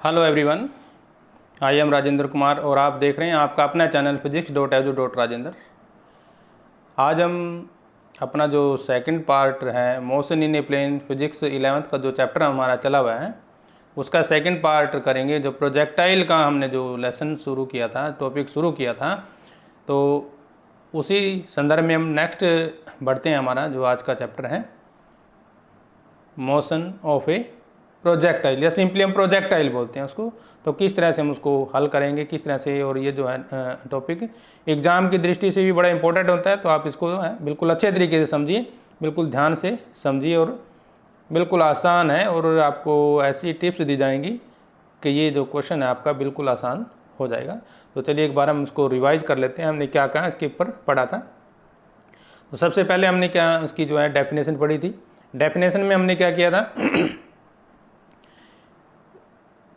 Hello everyone, I am Rajendra Kumar और आप देख रहे हैं आपका अपना चैनल physics.edu.rajendra। आज हम अपना जो सेकंड पार्ट है motion in a plane physics 11th का जो चैप्टर हमारा चला हुआ है उसका सेकंड पार्ट करेंगे। जो प्रोजेक्टाइल का हमने जो लेसन शुरू किया था, टॉपिक शुरू किया था, तो उसी संदर्भ में हम नेक्स्ट बढ़ते हैं। हमारा जो आज का चैप्टर है मोशन ऑफ ए प्रोजेक्टाइल, या सिंपली हम प्रोजेक्टाइल बोलते हैं उसको। तो किस तरह से हम उसको हल करेंगे, किस तरह से, और ये जो है टॉपिक एग्ज़ाम की दृष्टि से भी बड़ा इंपॉर्टेंट होता है। तो आप इसको जो है बिल्कुल अच्छे तरीके से समझिए, बिल्कुल ध्यान से समझिए, और बिल्कुल आसान है। और आपको ऐसी टिप्स दी जाएंगी कि ये जो क्वेश्चन है आपका बिल्कुल आसान हो जाएगा। तो चलिए एक बार हम इसको रिवाइज कर लेते हैं, हमने क्या कहा इसके ऊपर पढ़ा था। तो सबसे पहले हमने क्या इसकी जो है डेफिनेशन पढ़ी थी। डेफिनेशन में हमने क्या किया था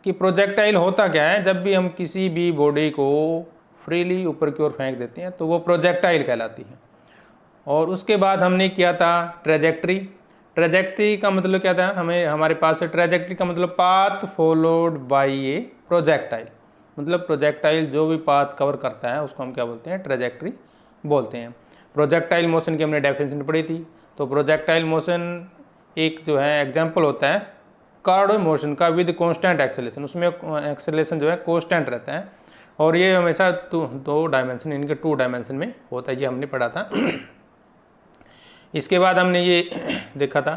कि प्रोजेक्टाइल होता क्या है। जब भी हम किसी भी बॉडी को फ्रीली ऊपर की ओर फेंक देते हैं तो वो प्रोजेक्टाइल कहलाती है। और उसके बाद हमने किया था ट्रेजेक्ट्री। ट्रेजेक्ट्री का मतलब क्या था, हमारे पास ट्रेजेक्ट्री का मतलब path followed by a projectile. मतलब प्रोजेक्टाइल जो भी पाथ कवर करता है उसको हम क्या बोलते हैं, ट्रेजेक्ट्री बोलते हैं। प्रोजेक्टाइल मोशन की हमने डेफिनेशन पढ़ी थी। तो प्रोजेक्टाइल मोशन एक जो है एग्जाम्पल होता है कार्डियो मोशन का विद कांस्टेंट एक्सेलेरेशन। उसमें एक्सेलेरेशन जो है कांस्टेंट रहता है और ये हमेशा दो डायमेंशन, इनके 2 डायमेंशन में होता है, ये हमने पढ़ा था। इसके बाद हमने ये देखा था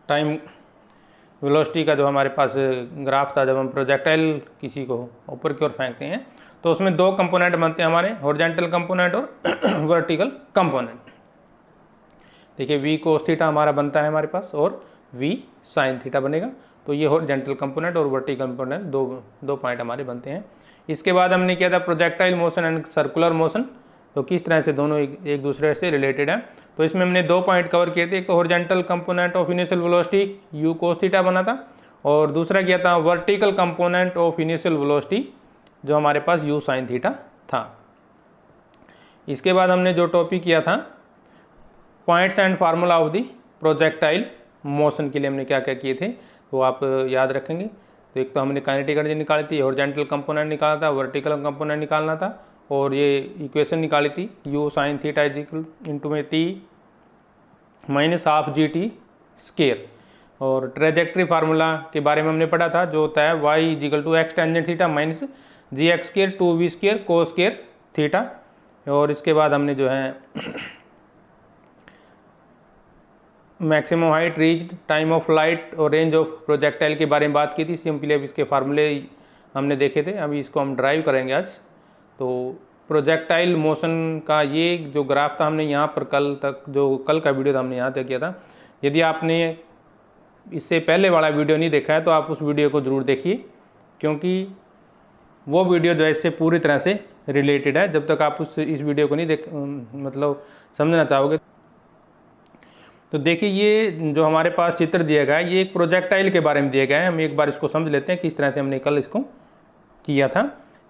टाइम वेलोसिटी का जो हमारे पास ग्राफ था। जब हम प्रोजेक्टाइल किसी को ऊपर की ओर फेंकते हैं तो उसमें 2 कंपोनेंट बनते हैं हमारे, हॉरिजॉन्टल कंपोनेंट और वर्टिकल कंपोनेंट। देखिए v cos थीटा हमारा बनता है हमारे पास, और v sin थीटा बनेगा। तो ये हॉरिजॉन्टल कंपोनेंट और वर्टिकल कंपोनेंट दो पॉइंट हमारे बनते हैं। इसके बाद हमने किया था projectile motion and circular motion. तो किस तरह से दोनों एक दूसरे से रिलेटेड हैं। तो इसमें हमने 2 पॉइंट कवर किए थे। एक तो horizontal component of initial velocity u cos theta बना था, और दूसरा किया था vertical component of initial velocity जो हमारे पास u sin थीटा था। इसके बाद हमने जो टॉपिक किया था points and formula of the projectile motion के लिए हमने क्या क्या किए थे, तो आप याद रखेंगे। तो एक तो हमने काइनेटिक एनर्जी निकाली थी, हॉरिजॉन्टल कंपोनेंट निकाला था, वर्टिकल कंपोनेंट निकालना था, और ये इक्वेशन निकाली थी u sin theta is equal into में t minus half G T square. और ट्रेजेक्ट्री फार्मूला के बारे में हमने पढ़ा था, जो होता है y is equal to x tangent theta minus g x square 2v square cos square theta. और इसके बाद हमने जो है maximum height reached, time of flight और रेंज ऑफ प्रोजेक्टाइल के बारे में बात की थी। सिंपली अब इसके फार्मूले हमने देखे थे, अभी इसको हम ड्राइव करेंगे आज। तो प्रोजेक्टाइल मोशन का ये जो ग्राफ था हमने यहाँ पर कल का वीडियो था हमने यहाँ तक किया था। यदि आपने इससे पहले वाला वीडियो नहीं देखा है तो आप उस वीडियो को ज़रूर देखिए, क्योंकि वो वीडियो जो है इससे पूरी तरह से रिलेटेड है। जब तक आप इस वीडियो को नहीं समझना चाहोगे। तो देखिए ये जो हमारे पास चित्र दिया गया है ये एक प्रोजेक्टाइल के बारे में दिया गया है। हम एक बार इसको समझ लेते हैं किस तरह से हमने कल इसको किया था।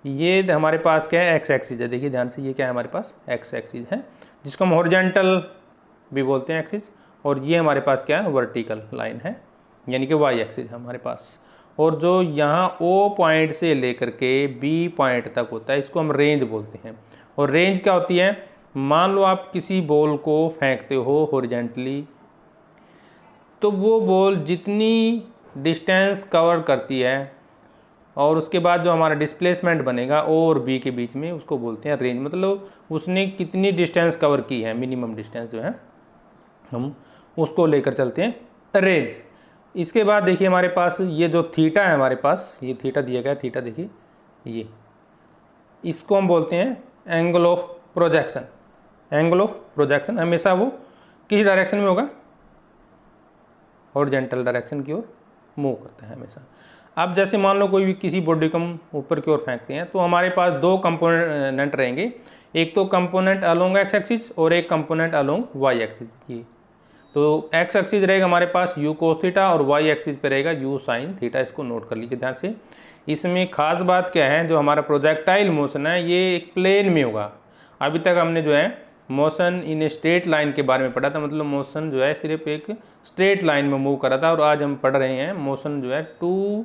ये हमारे पास क्या है, एक्स एक्सिस है। देखिए ध्यान से, ये क्या है हमारे पास, एक्स एक्सिस है, जिसको हम हॉरिजॉन्टल भी बोलते हैं एक्सिस। और ये हमारे पास क्या है, वर्टिकल लाइन है, यानी कि वाई एक्सिस है हमारे पास। और जो यहाँ ओ पॉइंट से लेकर के बी पॉइंट तक होता है इसको हम रेंज बोलते हैं। और रेंज क्या होती है, मान लो आप किसी बॉल को फेंकते हो हॉरिजॉन्टली, तो वो बॉल जितनी डिस्टेंस कवर करती है और उसके बाद जो हमारा डिस्प्लेसमेंट बनेगा ओ और बी के बीच में, उसको बोलते हैं रेंज। मतलब उसने कितनी डिस्टेंस कवर की है, मिनिमम डिस्टेंस जो है हम उसको लेकर चलते हैं रेंज। इसके बाद देखिए हमारे पास ये जो थीटा है, हमारे पास ये थीटा दिया गया है, थीटा देखिए ये, इसको हम बोलते हैं angle of projection. Angle of projection हमेशा वो किस डायरेक्शन में होगा, हॉरिजॉन्टल डायरेक्शन की ओर मूव करता है हमेशा। अब जैसे मान लो कोई भी किसी बॉडी को हम ऊपर की ओर फेंकते हैं तो हमारे पास 2 कंपोनेंट रहेंगे। एक तो कंपोनेंट अलोंग एक्स एक्सिस और एक कंपोनेंट अलोंग वाई एक्सिस। ये तो एक्स एक्सिस रहेगा हमारे पास u cos थीटा और वाई एक्सिस पे रहेगा u sin थीटा। इसको नोट कर लीजिए ध्यान से। इसमें खास बात क्या है, जो हमारा प्रोजेक्टाइल मोशन है ये एक प्लेन में होगा। अभी तक हमने जो है मोशन इन स्ट्रेट लाइन के बारे में पढ़ा था, मतलब मोशन जो है सिर्फ एक स्ट्रेट लाइन में मूव कर रहा था। और आज हम पढ़ रहे हैं मोशन जो है 2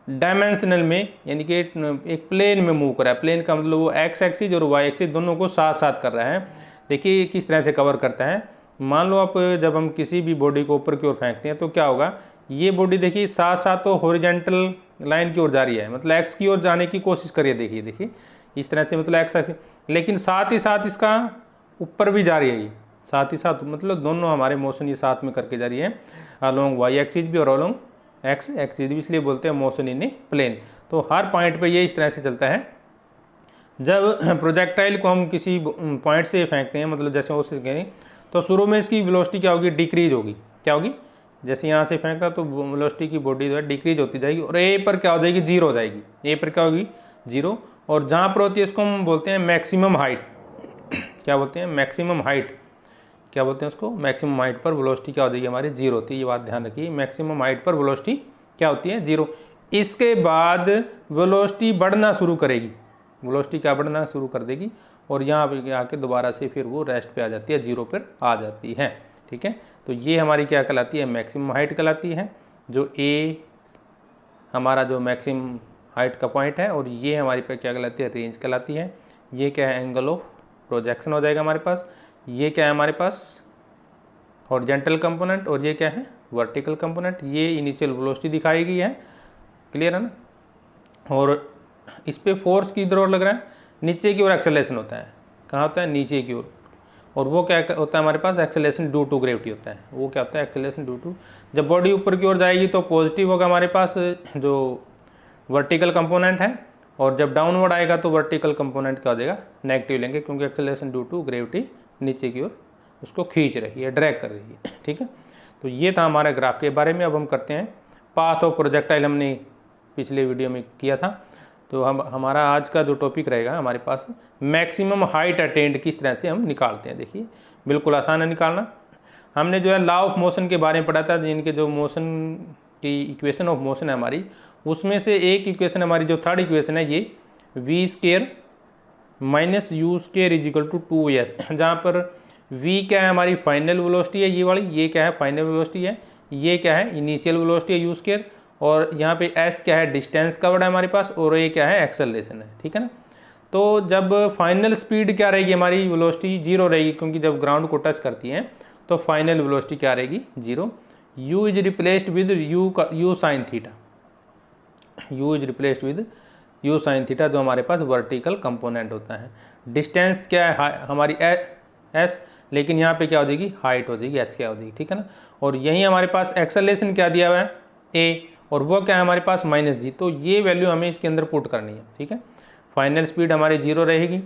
डायमेंशनल में, यानी कि एक प्लेन में मूव कर रहा है। प्लेन का मतलब वो एक्स एक्सिस और वाई एक्सिस दोनों को साथ साथ कर रहा है। देखिए किस तरह से कवर करता है। मान लो आप जब हम किसी भी बॉडी को ऊपर की ओर फेंकते हैं तो क्या होगा, ये बॉडी देखिए साथ साथ तो हॉरिजॉन्टल लाइन की ओर जा रही है, मतलब एक्स की ओर जाने की कोशिश करिए। देखिए इस तरह से, मतलब एक्स एक्सिस, लेकिन साथ ही साथ इसका ऊपर भी जा रही है ये, साथ ही साथ मतलब दोनों हमारे मोशन ये साथ में करके जा रही है, अलोंग वाई एक्सिस भी और अलोंग एक्स एक्सिस भी, इसलिए बोलते हैं मोशन इन ए प्लेन। तो हर पॉइंट पे ये इस तरह से चलता है। जब प्रोजेक्टाइल को हम किसी पॉइंट से फेंकते हैं, मतलब जैसे उसे कहें, तो शुरू में इसकी वेलोसिटी क्या होगी, डिक्रीज होगी। क्या होगी, जैसे यहाँ से फेंका तो वेलोसिटी की बॉडी जो है डिक्रीज होती जाएगी, और ए पर क्या हो जाएगी, जीरो हो जाएगी। ए पर क्या होगी, जीरो। और जहाँ पर होती है इसको हम बोलते हैं मैक्सिमम हाइट। क्या बोलते हैं, मैक्सिमम हाइट। क्या बोलते हैं उसको, मैक्सिमम हाइट पर वेलोसिटी क्या हो जाएगी हमारी, जीरो होती है। ये बात ध्यान रखिए, मैक्सिमम हाइट पर वेलोसिटी क्या होती है, जीरो। इसके बाद वेलोसिटी बढ़ना शुरू करेगी, वेलोसिटी क्या बढ़ना शुरू कर देगी, और यहाँ पे आके दोबारा से फिर वो रेस्ट पे आ जाती है, जीरो पर आ जाती है। ठीक है, तो ये हमारी क्या कहलाती है, मैक्सिमम हाइट कहलाती है, जो ए हमारा जो मैक्सिमम हाइट का पॉइंट है, और ये हमारी पे क्या कहलाती है, रेंज कहलाती है। ये क्या है, एंगल ऑफ प्रोजेक्शन हो जाएगा हमारे पास। ये क्या है हमारे पास, हॉरिजॉन्टल कंपोनेंट, और ये क्या है, वर्टिकल कंपोनेंट। ये इनिशियल वेलोसिटी दिखाई गई है, क्लियर है ना। और इस पे फोर्स किधर और लग रहा है, नीचे की ओर एक्सेलरेशन होता है। कहाँ होता है, नीचे की ओर। और वो क्या होता है हमारे पास, एक्सेलरेशन ड्यू टू ग्रेविटी होता है। वो क्या होता है, एक्सेलरेशन ड्यू टू। जब बॉडी ऊपर की ओर जाएगी तो पॉजिटिव होगा हमारे पास जो वर्टिकल कंपोनेंट है, और जब डाउनवर्ड आएगा तो वर्टिकल कंपोनेंट क्या हो जाएगा, नेगेटिव लेंगे, क्योंकि एक्सेलरेशन ड्यू टू ग्रेविटी नीचे की ओर उसको खींच रही है, ड्रैग कर रही है। ठीक है, तो ये था हमारा ग्राफ के बारे में। अब हम करते हैं पाथ ऑफ प्रोजेक्टाइल, हमने पिछले वीडियो में किया था। तो हम हमारा आज का जो टॉपिक रहेगा हमारे पास, मैक्सिमम हाइट अटेंड किस तरह से हम निकालते हैं। देखिए बिल्कुल आसान है निकालना। हमने जो है लॉ ऑफ मोशन के बारे में पढ़ा था, जिनके जो मोशन की इक्वेशन ऑफ मोशन है हमारी, उसमें से एक इक्वेशन हमारी जो थर्ड इक्वेशन है, ये v square minus u square is equal to 2s, जहाँ पर v क्या है हमारी फाइनल वेलोसिटी है, ये वाली, ये क्या है फाइनल वेलोसिटी है, ये क्या है इनिशियल वेलोसिटी है यू स्केयर, और यहाँ पे s क्या है डिस्टेंस कवर्ड है हमारे पास, और ये क्या है एक्सेलरेशन है। ठीक है ना। तो जब फाइनल स्पीड क्या रहेगी हमारी, वेलोसिटी जीरो रहेगी, क्योंकि जब ग्राउंड को टच करती है तो फाइनल वेलोसिटी क्या रहेगी, zero. u is replaced with u sine theta, u is replaced with u sine theta, जो हमारे पास वर्टिकल कंपोनेंट होता है। डिस्टेंस क्या है हमारी s, लेकिन यहाँ पे क्या हो जाएगी, हाइट हो जाएगी, h क्या हो जाएगी। ठीक है ना। और यही हमारे पास एक्सेलरेशन क्या दिया हुआ है, a, और वो क्या है हमारे पास -g। तो ये वैल्यू हमें इसके अंदर पुट करनी है। ठीक है, फाइनल स्पीड हमारी जीरो रहेगी,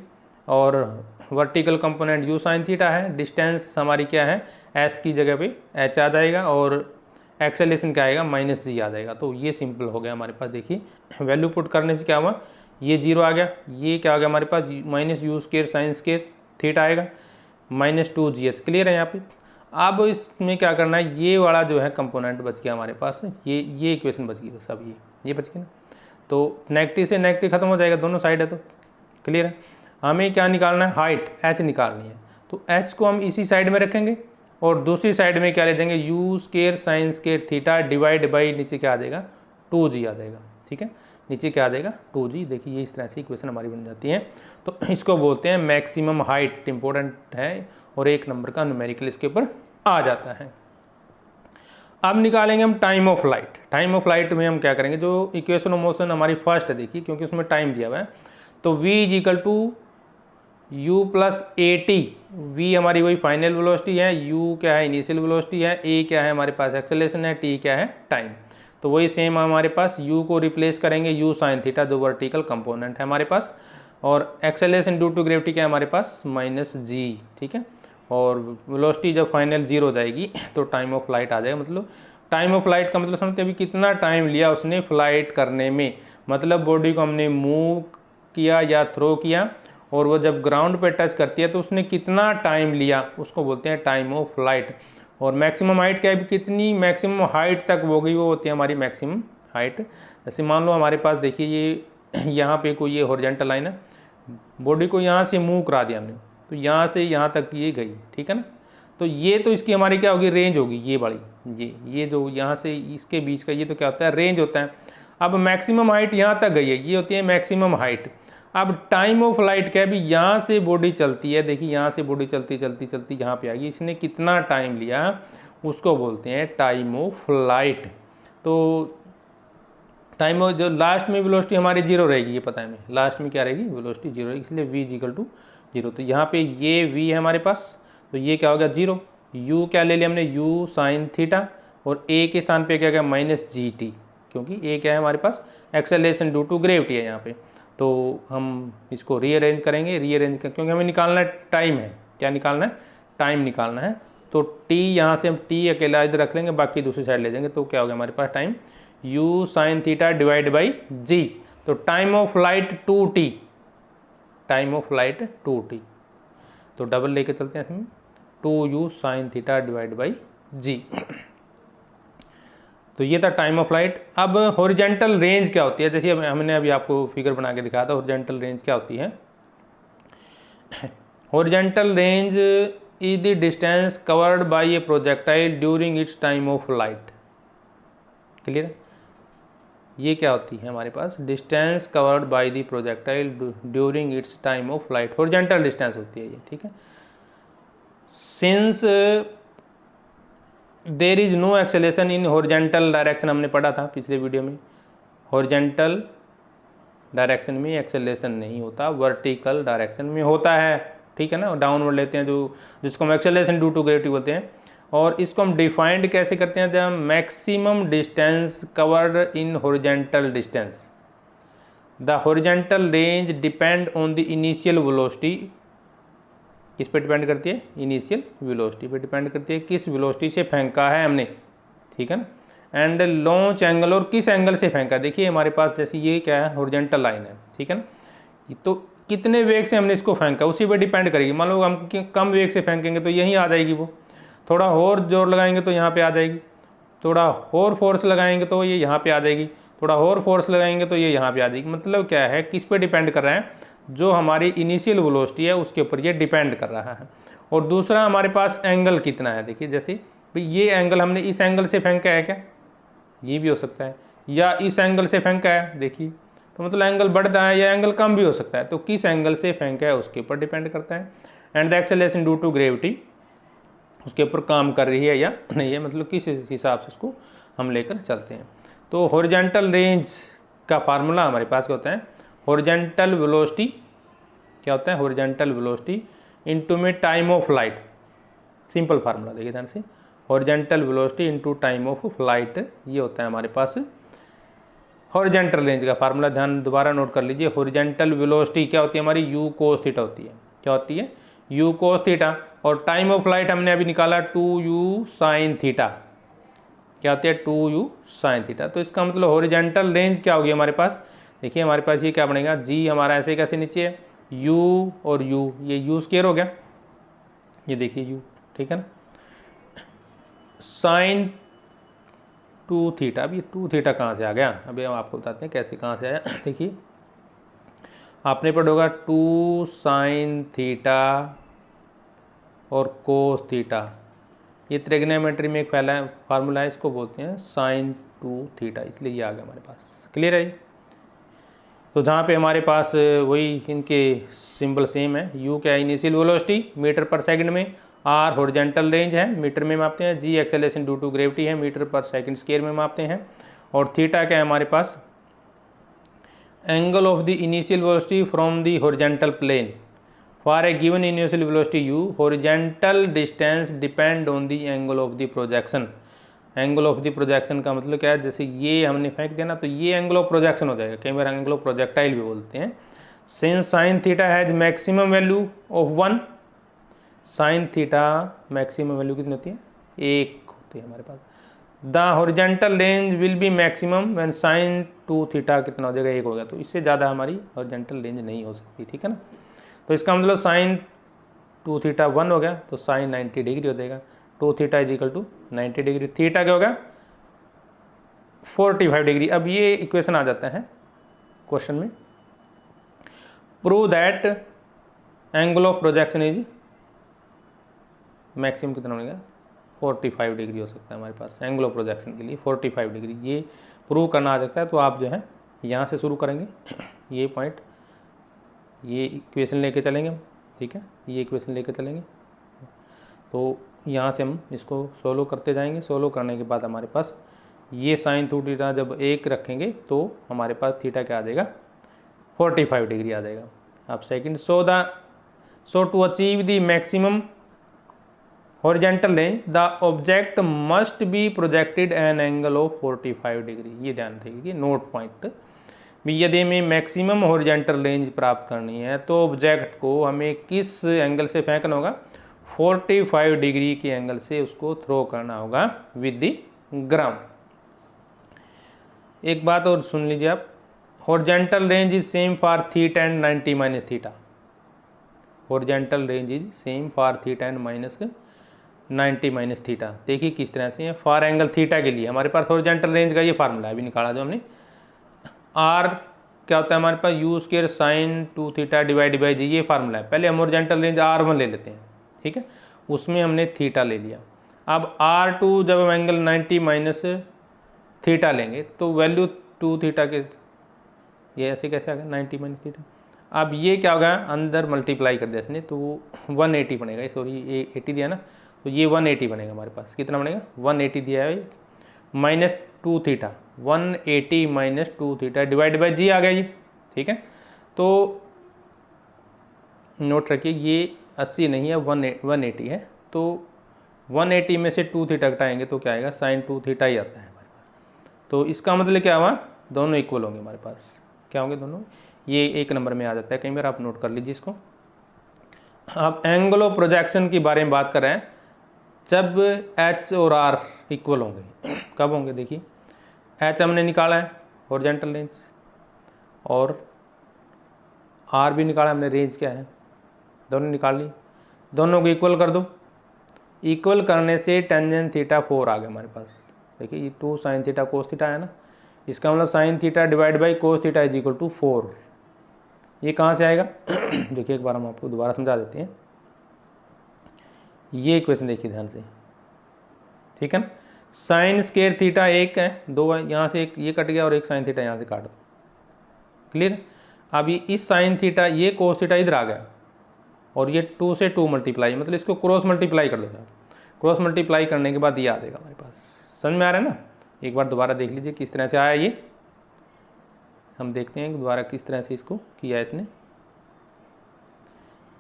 और vertical component u sine theta है, डिस्टेंस हमारी क्या है, s की जगह पे h आ जाएगा, और एक्सेलरेशन क्या आएगा, -g आ जाएगा। तो ये सिंपल हो गया हमारे पास। देखिए वैल्यू पुट करने से क्या हुआ, ये जीरो आ गया, ये क्या आ गया हमारे पास, -u square sine square theta आएगा, -2gh। क्लियर है यहाँ पे। अब इसमें क्या करना है, ये वाला जो है कंपोनेंट बच गया हमारे पास, ये इक्वेशन बच गई बस। अब ये बच गई ना, तो नेगेटिव से नेगेटिव खत्म हो जाएगा, दोनों साइड है तो क्लियर है। हमें क्या निकालना है, हाइट h निकालनी है। तो h को हम इसी साइड में रखेंगे, और दूसरी साइड में क्या ले देंगे, you square sine square theta divide by नीचे क्या आ जाएगा, 2g आ जाएगा। ठीक है, नीचे क्या आ जाएगा, 2g। देखिए ये इस तरह से इक्वेशन हमारी बन जाती है। तो इसको बोलते हैं मैक्सिमम हाइट, इंपॉर्टेंट है, और एक नंबर का न्यूमेरिकल इसके ऊपर आ जाता है। अब निकालेंगे हम time of light. Time of light में हम क्या करेंगे, जो इक्वेशन ऑफ मोशन हमारी फर्स्ट है, देखिए क्योंकि उसमें टाइम दिया हुआ है, तो v is equal to u plus a t. V हमारी वही फाइनल वेलोसिटी है, u क्या है इनिशियल वेलोसिटी है, a क्या है हमारे पास एक्सेलरेशन है, t क्या है टाइम। तो वही सेम हमारे पास u को रिप्लेस करेंगे u साइन थीटा, जो वर्टिकल कंपोनेंट है हमारे पास, और एक्सेलरेशन ड्यू टू ग्रेविटी क्या है हमारे पास, -g। ठीक है, और वेलोसिटी जब फाइनल जीरो हो जाएगी तो टाइम ऑफ फ्लाइट आ जाएगा। मतलब टाइम ऑफ फ्लाइट का मतलब समझते हैं अभी कितना टाइम लिया उसने फ्लाइट करने में, मतलब बॉडी को हमने मूव किया या थ्रो किया, और वो जब ग्राउंड पे टच करती है तो उसने कितना टाइम लिया, उसको बोलते हैं टाइम ऑफ फ्लाइट। और मैक्सिमम हाइट क्या है, कितनी मैक्सिमम हाइट तक हो गई, वो होती है हमारी मैक्सिमम हाइट। जैसे मान लो हमारे पास देखिए ये यहाँ पे कोई ये हॉरिजॉन्टल लाइन है, बॉडी को यहाँ से मूव करा दिया हमने, तो यहाँ से यहाँ तक ये गई। ठीक है ना, तो ये तो इसकी हमारी क्या होगी, रेंज होगी, ये वाली, ये जो यहाँ से इसके बीच का ये तो क्या होता है, रेंज होता है। अब मैक्सिमम हाइट यहाँ तक गई है, ये होती है मैक्सिमम हाइट। अब टाइम ऑफ फ्लाइट क्या है, अभी यहाँ से बॉडी चलती है, देखिए यहाँ से बॉडी चलती चलती चलती यहाँ पे आ गई, इसने कितना टाइम लिया उसको बोलते हैं टाइम ऑफ फ्लाइट। तो टाइम ऑफ जो लास्ट में वेलोसिटी हमारी जीरो रहेगी, ये पता है हमें लास्ट में क्या रहेगी, वेलोसिटी जीरो रहेगी, इसलिए v इक्वल टू जीरो। तो यहाँ पे ये v है हमारे पास, तो ये क्या हो गया जीरो। u क्या ले लिया हमने, u साइन थीटा, और a के स्थान पे क्या गया माइनस जी टी, क्योंकि a क्या है हमारे पास एक्सेलरेशन ड्यू टू ग्रेविटी है यहाँ पे। तो हम इसको रीअरेंज करेंगे, क्योंकि हमें निकालना है टाइम है, क्या निकालना है, टाइम निकालना है। तो t यहाँ से हम t अकेला इधर रख लेंगे, बाकी दूसरी साइड ले जाएंगे, तो क्या हो गया हमारे पास time u sine theta divide by g। तो time of flight 2t, time of flight 2t, तो डबल लेके चलते हैं इसमें 2u sine theta divide by g। तो ये था टाइम ऑफ फ्लाइट। अब हॉरिजेंटल रेंज क्या होती है, जैसे हमने अभी आपको फिगर बना के दिखाया था, हॉरिजेंटल रेंज क्या होती है। Horizontal range is the distance covered by a projectile during its time of flight. Clear, ये क्या होती है हमारे पास, distance covered by the projectile during its time of flight, horizontal distance होती है ये, ठीक है। Since there is no acceleration in horizontal direction, हमने पढ़ा था पिछले वीडियो में, हॉरिजेंटल डायरेक्शन में एक्सेलरेशन नहीं होता, वर्टिकल डायरेक्शन में होता है, ठीक है ना, डाउनवर्ड लेते हैं जो जिसको हम एक्सेलरेशन ड्यू टू ग्रेविटी बोलते हैं। और इसको हम डिफाइंड कैसे करते हैं, जब maximum distance covered in horizontal distance, the horizontal range depend on the initial velocity, किस पे डिपेंड करती है, इनिशियल वेलोसिटी पे डिपेंड करती है, किस वेलोसिटी से फेंका है हमने, ठीक है ना, एंड लॉन्च एंगल, और किस एंगल से फेंका। देखिए हमारे पास जैसे ये क्या है, हॉरिजेंटल लाइन है, ठीक है ना, तो कितने वेग से हमने इसको फेंका उसी पे डिपेंड करेगी। मान लो हम कम वेग से फेंकेंगे तो यहीं आ जाएगी वो, थोड़ा और जोर लगाएंगे तो यहाँ पे आ जाएगी, थोड़ा और फोर्स लगाएंगे तो ये यहाँ पे आ जाएगी, थोड़ा और फोर्स लगाएंगे तो ये यहाँ पे आ जाएगी। मतलब क्या है, किस पे डिपेंड कर रहा है, जो हमारी इनिशियल वेलोसिटी है उसके ऊपर ये डिपेंड कर रहा है। और दूसरा हमारे पास एंगल कितना है, देखिए जैसे भाई ये एंगल हमने इस एंगल से फेंका है क्या, ये भी हो सकता है, या इस एंगल से फेंका है, देखिए तो मतलब एंगल बढ़ता है या एंगल कम भी हो सकता है, तो किस एंगल से फेंका है उसके ऊपर डिपेंड करता है। And the acceleration due to gravity उसके ऊपर काम कर रही है या नहीं है, मतलब किस हिसाब से उसको हम लेकर चलते हैं। तो हॉरिजेंटल रेंज का फार्मूला हमारे पास क्या होता है, हॉरिजेंटल वेलोसिटी क्या होता है, हॉरिजेंटल वेलोसिटी इनटू में time of flight, simple formula देखिए ध्यान से, horizontal velocity into time of flight, ये होता है हमारे पास हॉरिजेंटल रेंज का फार्मूला। ध्यान दोबारा नोट कर लीजिए, हॉरिजेंटल वेलोसिटी क्या होती है हमारी, यू कोस थीटा होती है, क्या होती है, यू कोस थीटा, और टाइम ऑफ फ्लाइट हमने अभी निकाला 2u साइन थीटा, क्या होती है 2u साइन थीटा। तो इसका मतलब हॉरिजेंटल रेंज क्या होगी हमारे पास, देखिए हमारे पास ये क्या बनेगा, g हमारा ऐसे कैसे नीचे है, u और u, ये u स्क्वायर हो गया, ये देखिए u, ठीक है ना, साइन 2 थीटा। अब ये 2 थीटा कहाँ से आ गया, अभी हम आपको बताते हैं कैसे कहाँ से आया। देखिए आपने पढ़ा होगा 2 साइन थीटा और कोस थीटा, ये त्रिग्नोमेट्री में एक पहला फार्मूला है, इसको बोलते हैं साइन 2 थीटा, इसलिए ये आ गया हमारे पास। क्लियर है। तो जहाँ पे हमारे पास वही इनके सिंबल सेम है, u क्या है initial velocity metre per second में, r हॉरिजेंटल रेंज है मीटर में मापते हैं, g acceleration due to gravity है मीटर पर सेकंड स्क्वायर में मापते हैं, और थीटा क्या है हमारे पास angle of the initial velocity from the horizontal plane for a given initial velocity u, horizontal distance depend on the angle of the projection. Angle of the projection का मतलब क्या है, जैसे ये हमने फेंक दिया ना तो ये एंगल ऑफ प्रोजेक्शन हो जाएगा, कई बार एंगल ऑफ प्रोजेक्टाइल भी बोलते हैं। Since sine theta has maximum value of 1, sine theta maximum value कितनी होती है, 1 होती है हमारे पास। The horizontal range will be maximum when sine 2 theta कितना हो जाएगा, 1 हो गया, तो इससे ज़्यादा हमारी हॉरिजेंटल रेंज नहीं हो सकती, ठीक है ना। तो इसका मतलब साइन 2 थीटा 1 हो गया तो साइन 90 डिग्री हो जाएगा, 2 theta is equal to 90 degree, theta क्या होगा 45 डिग्री। अब ये इक्वेशन आ जाता है क्वेश्चन में, prove that angle of projection is maximum कितना होगा 45 डिग्री हो सकता है हमारे पास एंगल ऑफ प्रोजेक्शन के लिए 45 डिग्री। ये प्रूव करना आ जाता है तो आप जो है यहाँ से शुरू करेंगे, ये पॉइंट, ये इक्वेशन लेके चलेंगे, ठीक है, ये इक्वेशन लेके चलेंगे। तो यहाँ से हम इसको सोल्व करते जाएंगे। सोल्व करने के बाद हमारे पास ये साइन थीटा जब 1 रखेंगे तो हमारे पास थीटा क्या आ जाएगा, 45 डिग्री आ जाएगा। अब second, so to achieve the maximum horizontal range the object must be projected an angle of 45 degree. ये ध्यान रखिए, नोट पॉइंट भी, यदि हमें मैक्सिमम हॉरिजॉन्टल रेंज प्राप्त करनी है तो ऑब्जेक्ट को हमें किस एंगल से फेंकना होगा, 45 डिग्री के एंगल से उसको थ्रो करना होगा विद द ग्राउंड। एक बात और सुन लीजिए आप, horizontal range is same for theta and 90 minus theta. Horizontal range is same for theta and 90 minus theta. देखिए किस तरह से है, फॉर एंगल थीटा के लिए हमारे पास हॉरिजॉन्टल रेंज का ये फार्मूला अभी निकाला जो हमने, आर क्या होता है हमारे पास, u square sine 2 theta divide by g, ये फार्मूला है। पहले हम हॉरिजॉन्टल रेंज R1 ले लेते हैं, ठीक है, उसमें हमने थीटा ले लिया। अब R2 जब हम एंगल 90 माइनस थीटा लेंगे तो वैल्यू 2 थीटा के, ये ऐसे कैसे आ गया 90 माइनस थीटा। अब ये क्या होगा, अंदर मल्टीप्लाई कर दिया इसने तो 180 बनेगा, सॉरी ये 80 दिया ना, तो ये 180 बनेगा हमारे पास। कितना बनेगा, 180 दिया है, minus 2 theta, 180 minus 2 theta divide by g आ गया जी, ठीक है। तो नोट रखिए ये 80 नहीं है, 180 है, तो 180 में से 2 थीटा घटाएंगे तो क्या आएगा, साइन 2 थीटा ही आता है हमारे पास। तो इसका मतलब क्या हुआ, दोनों इक्वल होंगे हमारे पास, क्या होंगे दोनों, ये एक नंबर में आ जाता है, कई बार आप नोट कर लीजिए इसको। अब एंगल ऑफ प्रोजेक्शन के बारे में बात कर रहे हैं, जब H और R इक्वल होंगे, कब होंगे, देखिए H हमने निकाला है हॉरिजॉन्टल रेंज, और R भी निकाला हमने, रेंज क्या है, दोनों निकाल ली, दोनों को इक्वल कर दो। इक्वल करने से टेंजेंट थीटा 4 आ गया हमारे पास। देखिए ये 2 साइन थीटा कोस थीटा है ना, इसका मतलब sine theta divide by cos theta is equal to 4। ये कहाँ से आएगा देखिए एक बार हम आपको दोबारा समझा देते हैं। ये इक्वेशन देखिए ध्यान से, ठीक है ना, साइन स्क्वायर थीटा 1 है, 2 है, यहाँ से एक ये कट गया और एक साइन थीटा यहाँ से काट दो, क्लियर। अब ये इस साइन थीटा, ये कोस थीटा इधर आ गया और ये 2 से 2 मल्टीप्लाई, मतलब इसको क्रॉस मल्टीप्लाई कर दो यार, क्रॉस मल्टीप्लाई करने के बाद ये आ जाएगा हमारे पास। समझ में आ रहा है ना, एक बार दोबारा देख लीजिए किस तरह से आया ये, हम देखते हैं दोबारा किस तरह से इसको किया इसने।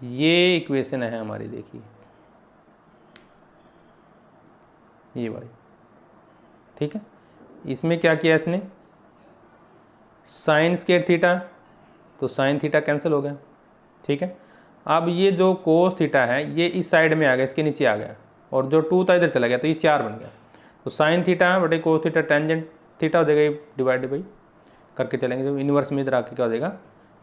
ये इक्वेशन है हमारी, देखिए ये वाली, ठीक है। इसमें क्या किया इसने, साइन स्क्वायर थीटा, तो साइन थीटा कैंसिल हो गया, ठीक है। अब ये जो कोस थीटा है ये इस साइड में आ गया, इसके नीचे आ गया, और जो 2 था इधर चला गया, तो ये 4 बन गया। तो साइन थीटा बटे कोस थीटा टेंजेंट थीटा हो जाएगा, डिवाइड बाई करके चलेंगे, जब इन्वर्स में इधर आके क्या हो जाएगा,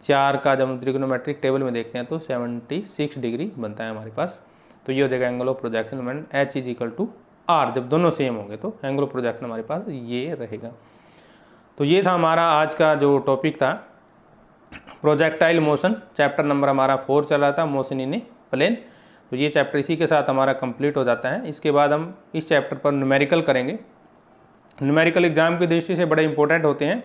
4 का जब ट्रिग्नोमेट्रिक टेबल में देखते हैं तो 76 डिग्री बनता है हमारे पास। तो ये हो जाएगा angle of projection when H is equal to R, जब दोनों सेम होंगे तो एंगल ऑफ प्रोजेक्शन हमारे पास ये रहेगा। तो ये था हमारा आज का जो टॉपिक था, प्रोजेक्टाइल मोशन, चैप्टर नंबर हमारा 4 चल रहा था, मोशन इन ए प्लेन। तो ये चैप्टर इसी के साथ हमारा कंप्लीट हो जाता है। इसके बाद हम इस चैप्टर पर न्यूमेरिकल करेंगे। न्यूमेरिकल एग्जाम की दृष्टि से बड़े इंपॉर्टेंट होते हैं,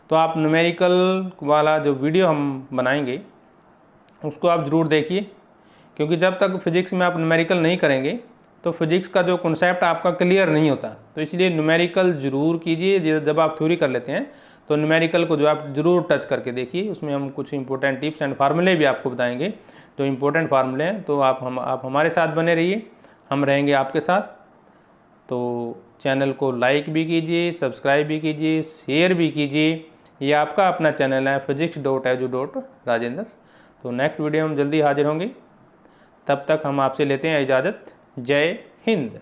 तो आप न्यूमेरिकल वाला जो वीडियो हम बनाएंगे उसको आप ज़रूर देखिए, क्योंकि जब तक फिजिक्स में आप न्यूमेरिकल नहीं करेंगे तो फिजिक्स का जो कॉन्सेप्ट आपका क्लियर नहीं होता। तो इसलिए न्यूमेरिकल ज़रूर कीजिए। जब आप थ्योरी कर लेते हैं तो न्यूमेरिकल को जो आप ज़रूर टच करके देखिए, उसमें हम कुछ इंपॉर्टेंट टिप्स एंड फार्मूले भी आपको बताएंगे, जो इंपॉर्टेंट फार्मूले हैं। तो आप हमारे साथ बने रहिए, हम रहेंगे आपके साथ। तो चैनल को लाइक भी कीजिए, सब्सक्राइब भी कीजिए, शेयर भी कीजिए। ये आपका अपना चैनल है physics.edu.rajendra। तो नेक्स्ट वीडियो में जल्दी हाजिर होंगे, तब तक हम आपसे लेते हैं इजाज़त। जय हिंद।